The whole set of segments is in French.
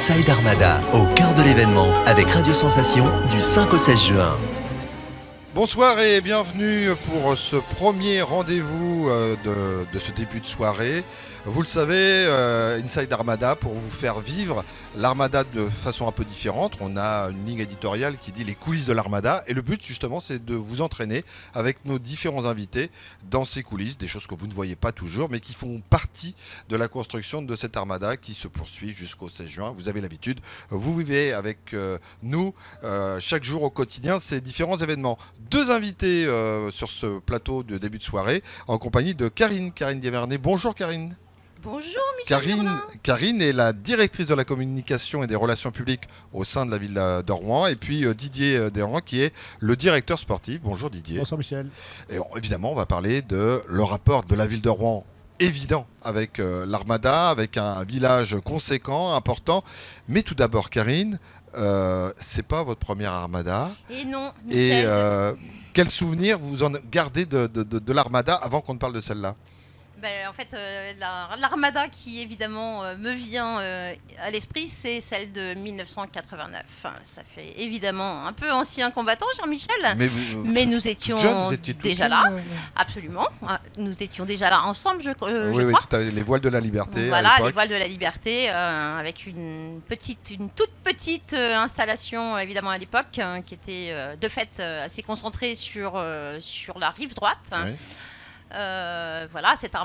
Inside Armada, au cœur de l'événement, avec Radio Sensation, du 5 au 16 juin. Bonsoir et bienvenue pour ce premier rendez-vous de ce début de soirée. Vous le savez, Inside Armada, pour vous faire vivre l'Armada de façon un peu différente. On a une ligne éditoriale qui dit les coulisses de l'Armada. Et le but, justement, c'est de vous entraîner avec nos différents invités dans ces coulisses, des choses que vous ne voyez pas toujours, mais qui font partie de la construction de cette Armada qui se poursuit jusqu'au 16 juin. Vous avez l'habitude, vous vivez avec nous chaque jour au quotidien ces différents événements. Deux invités sur ce plateau de début de soirée en compagnie de Karine Diavernet. Bonjour Karine. Bonjour Michel. Karine est la directrice de la communication et des relations publiques au sein de la ville de Rouen, et puis Didier Desrands qui est le directeur sportif. Bonjour Didier. Bonsoir Michel. Et évidemment on va parler de le rapport de la ville de Rouen évident avec l'Armada, avec un village conséquent, important. Mais tout d'abord Karine, c'est pas votre première Armada. Et non Michel. Et quel souvenir vous en gardez de l'Armada avant qu'on ne parle de celle-là? En fait, l'Armada qui évidemment me vient à l'esprit, c'est celle de 1989. Ça fait évidemment un peu ancien combattant, Jean-Michel, mais nous étions déjà là, absolument. Nous étions déjà là ensemble, je crois. Oui, tout à fait, les voiles de la liberté. Voilà, les voiles de la liberté, avec une toute petite installation évidemment à l'époque, qui était de fait assez concentrée sur la rive droite. Oui. Voilà, cette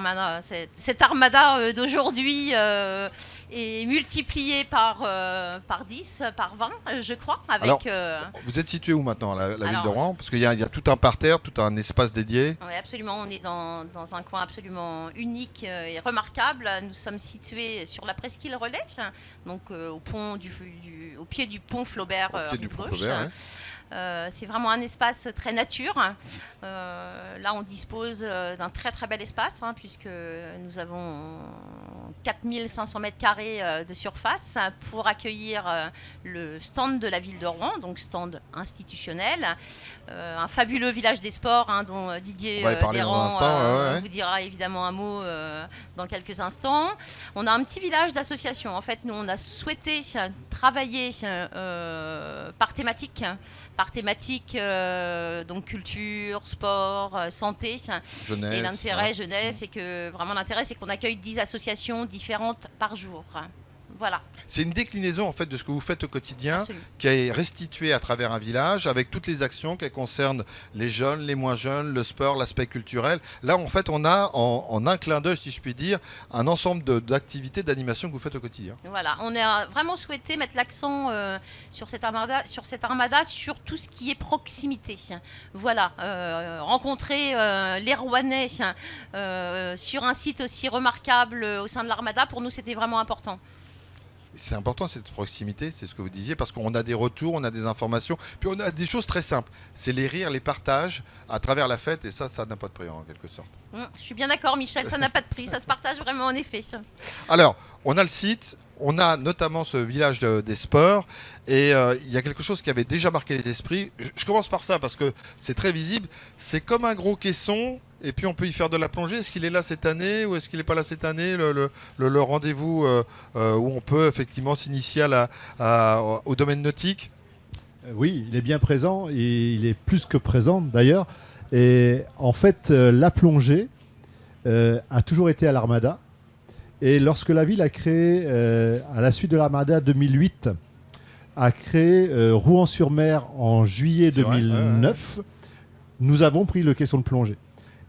armada d'aujourd'hui est multipliée par 10, par 20, je crois. Alors, vous êtes situé où maintenant, la ville de Rouen? Parce qu'il y a tout un parterre, tout un espace dédié. Oui, absolument. On est dans un coin absolument unique et remarquable. Nous sommes situés sur la presqu'île Relais, donc au pied du pont Flaubert, rive gauche. Ouais. C'est vraiment un espace très nature. Là, on dispose d'un très très bel espace, puisque nous avons 4500 mètres carrés de surface pour accueillir le stand de la ville de Rouen, donc stand institutionnel. Un fabuleux village des sports dont Didier Desrands vous dira évidemment un mot dans quelques instants. On a un petit village d'associations. En fait, nous, on a souhaité travailler par thématique, donc culture, sport, santé. Jeunesse. Et l'intérêt, jeunesse, c'est que vraiment l'intérêt, c'est qu'on accueille 10 associations différentes par jour. Voilà. C'est une déclinaison en fait de ce que vous faites au quotidien. Absolument. Qui est restituée à travers un village avec toutes les actions qui concernent les jeunes, les moins jeunes, le sport, l'aspect culturel. Là en fait on a en un clin d'œil, si je puis dire, un ensemble d'activités, d'animations que vous faites au quotidien. Voilà, on a vraiment souhaité mettre l'accent sur cette armada, sur tout ce qui est proximité. Voilà, rencontrer les Rouennais sur un site aussi remarquable au sein de l'Armada, pour nous c'était vraiment important. C'est important cette proximité, c'est ce que vous disiez, parce qu'on a des retours, on a des informations, puis on a des choses très simples. C'est les rires, les partages à travers la fête, et ça n'a pas de prix en quelque sorte. Je suis bien d'accord Michel, ça n'a pas de prix, ça se partage vraiment en effet. Alors, on a le site, on a notamment ce village des sports, et il y a quelque chose qui avait déjà marqué les esprits. Je commence par ça, parce que c'est très visible. C'est comme un gros caisson, et puis on peut y faire de la plongée. Est-ce qu'il est là cette année ou est-ce qu'il n'est pas là cette année, le rendez-vous où on peut effectivement s'initier au domaine nautique? Oui, il est bien présent et il est plus que présent d'ailleurs. Et en fait, la plongée a toujours été à l'Armada. Et lorsque la ville a créé, à la suite de l'Armada 2008, a créé Rouen-sur-Mer en juillet 2009, nous avons pris le caisson de plongée.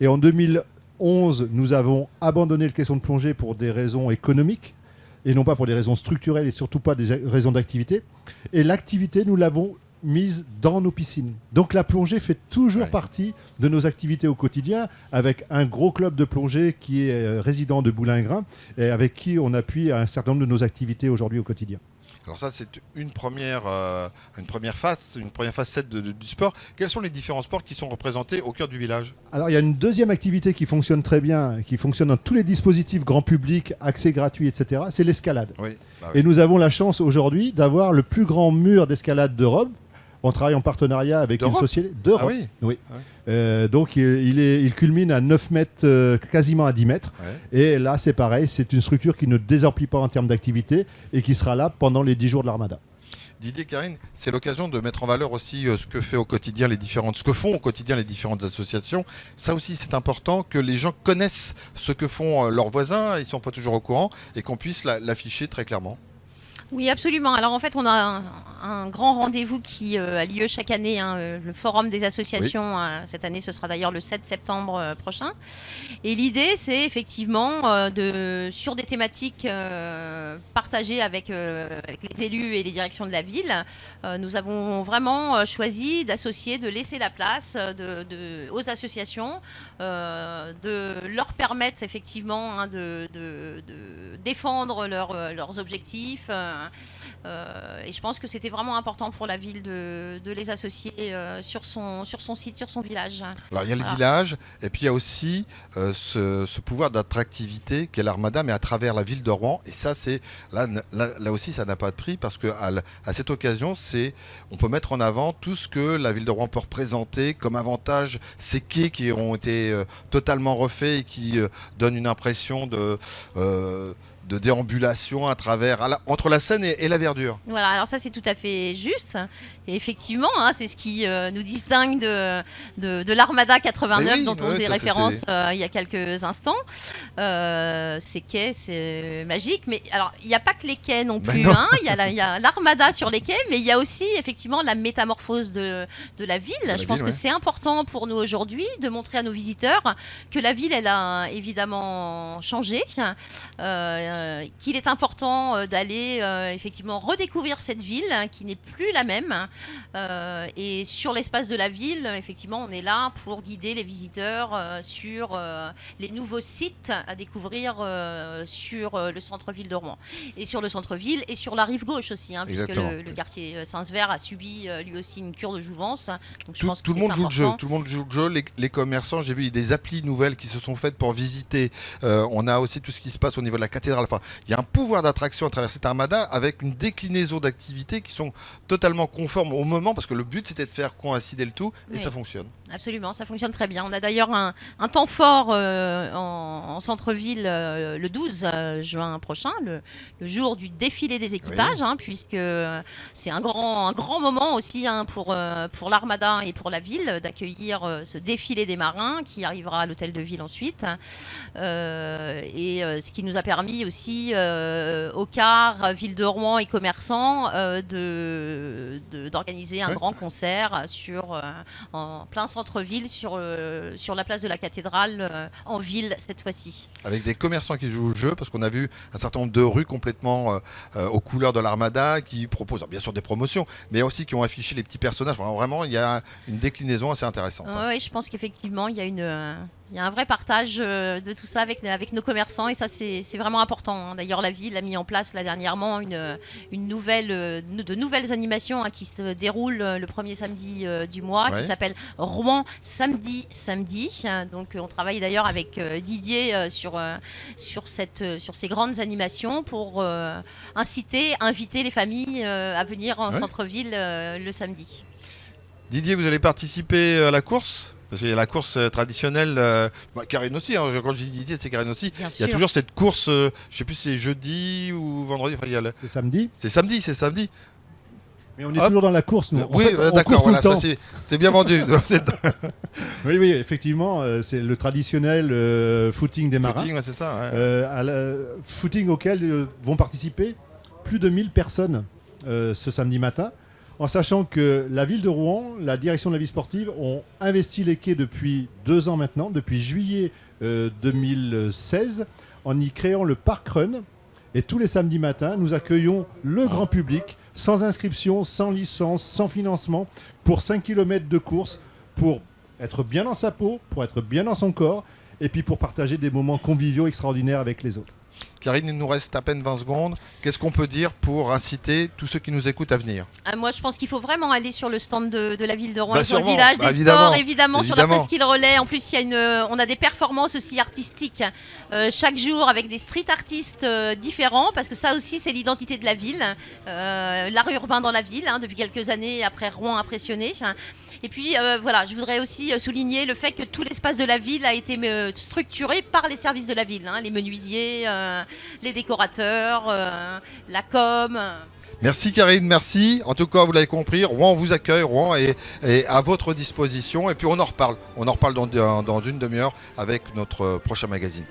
Et en 2011, nous avons abandonné le caisson de plongée pour des raisons économiques et non pas pour des raisons structurelles et surtout pas des raisons d'activité. Et l'activité, nous l'avons mise dans nos piscines. Donc la plongée fait toujours partie de nos activités au quotidien, avec un gros club de plongée qui est résident de Boulingrin et avec qui on appuie un certain nombre de nos activités aujourd'hui au quotidien. Alors ça, c'est une première facette du sport. Quels sont les différents sports qui sont représentés au cœur du village? Alors, il y a une deuxième activité qui fonctionne très bien, qui fonctionne dans tous les dispositifs grand public, accès gratuit, etc. C'est l'escalade. Oui. Et nous avons la chance aujourd'hui d'avoir le plus grand mur d'escalade d'Europe. On travaille en partenariat avec une société d'Europe. Ah oui. Oui. Donc il culmine à 9 mètres, quasiment à 10 mètres. Ouais. Et là, c'est pareil, c'est une structure qui ne désemplit pas en termes d'activité et qui sera là pendant les 10 jours de l'Armada. Didier, Karine, c'est l'occasion de mettre en valeur aussi ce que font au quotidien les différentes associations. Ça aussi, c'est important que les gens connaissent ce que font leurs voisins, ils ne sont pas toujours au courant, et qu'on puisse l'afficher très clairement. Oui, absolument. Alors en fait, on a un grand rendez-vous qui a lieu chaque année, le forum des associations. Oui. Cette année, ce sera d'ailleurs le 7 septembre prochain. Et l'idée, c'est effectivement sur des thématiques partagées avec les élus et les directions de la ville, nous avons vraiment choisi d'associer, de laisser la place aux associations, de leur permettre effectivement de défendre leurs objectifs. Et je pense que c'était vraiment important pour la ville de les associer sur son site, sur son village. Alors il y a le village, et puis il y a aussi ce pouvoir d'attractivité qu'est l'Armada, mais à travers la ville de Rouen. Et ça, c'est là aussi, ça n'a pas de prix, parce qu'à cette occasion, on peut mettre en avant tout ce que la ville de Rouen peut représenter comme avantage, ces quais qui ont été totalement refaits et qui donnent une impression de déambulation entre la Seine et la Verdure. Voilà, alors ça c'est tout à fait juste. Et effectivement, c'est ce qui nous distingue de l'Armada 89 dont on faisait référence il y a quelques instants. Ces quais, c'est magique. Mais alors, il n'y a pas que les quais non plus. Il y a l'Armada sur les quais, mais il y a aussi effectivement la métamorphose de la ville. Je pense que c'est important pour nous aujourd'hui de montrer à nos visiteurs que la ville, elle a évidemment changé. Qu'il est important d'aller effectivement redécouvrir cette ville qui n'est plus la même. Et sur l'espace de la ville, effectivement, on est là pour guider les visiteurs sur les nouveaux sites à découvrir sur le centre-ville de Rouen. Et sur le centre-ville et sur la rive gauche aussi, puisque le quartier Saint-Sever a subi lui aussi une cure de jouvence. Donc, je pense que tout le monde joue le jeu. Les commerçants, j'ai vu des applis nouvelles qui se sont faites pour visiter. On a aussi tout ce qui se passe au niveau de la cathédrale. Enfin, il y a un pouvoir d'attraction à travers cette Armada avec une déclinaison d'activités qui sont totalement conformes au moment, parce que le but c'était de faire coïncider le tout, et ça fonctionne. Absolument, ça fonctionne très bien. On a d'ailleurs un temps fort en centre-ville le 12 juin prochain, le jour du défilé des équipages, puisque c'est un grand moment aussi pour l'Armada et pour la ville d'accueillir ce défilé des marins qui arrivera à l'hôtel de ville ensuite. Et ce qui nous a permis aussi au CAR, Ville de Rouen et commerçants d'organiser un grand concert en plein centre-ville sur la place de la cathédrale en ville cette fois-ci. Avec des commerçants qui jouent au jeu, parce qu'on a vu un certain nombre de rues complètement aux couleurs de l'Armada qui proposent bien sûr des promotions, mais aussi qui ont affiché les petits personnages. Enfin, vraiment, il y a une déclinaison assez intéressante. Oui, je pense qu'effectivement, il y a un vrai partage de tout ça avec nos commerçants, et ça c'est vraiment important. D'ailleurs, la ville a mis en place là dernièrement de nouvelles animations qui se déroulent le premier samedi du mois, qui s'appelle Rouen Samedi. Donc on travaille d'ailleurs avec Didier sur ces grandes animations pour inviter les familles à venir en centre-ville le samedi. Didier, vous allez participer à la course ? Parce qu'il y a la course traditionnelle, Karine aussi, quand je dis Didier, c'est Karine aussi. Il y a toujours cette course, je ne sais plus si c'est jeudi ou vendredi. Enfin, C'est samedi. C'est samedi. Mais on est toujours dans la course, nous. Oui, d'accord, voilà, ça c'est bien vendu. Oui, effectivement, c'est le traditionnel footing des marins. Footing, c'est ça. Footing auquel vont participer plus de 1000 personnes ce samedi matin. En sachant que la ville de Rouen, la direction de la vie sportive, ont investi les quais depuis 2 ans maintenant, depuis juillet 2016, en y créant le Park Run. Et tous les samedis matins, nous accueillons le grand public, sans inscription, sans licence, sans financement, pour 5 km de course, pour être bien dans sa peau, pour être bien dans son corps, et puis pour partager des moments conviviaux extraordinaires avec les autres. Karine, il nous reste à peine 20 secondes. Qu'est-ce qu'on peut dire pour inciter tous ceux qui nous écoutent à venir? Moi, je pense qu'il faut vraiment aller sur le stand de la ville de Rouen, sur sûrement, le village des sports, évidemment, sur la presqu'île Relais. En plus, on a des performances aussi artistiques chaque jour avec des street artistes différents, parce que ça aussi, c'est l'identité de la ville, l'art urbain dans la ville, depuis quelques années, après Rouen impressionné. Et puis voilà, je voudrais aussi souligner le fait que tout l'espace de la ville a été structuré par les services de la ville, les menuisiers, les décorateurs, la com. Merci Karine, merci. En tout cas, vous l'avez compris, Rouen vous accueille, Rouen est à votre disposition. Et puis on en reparle. On en reparle dans une demi-heure avec notre prochain magazine.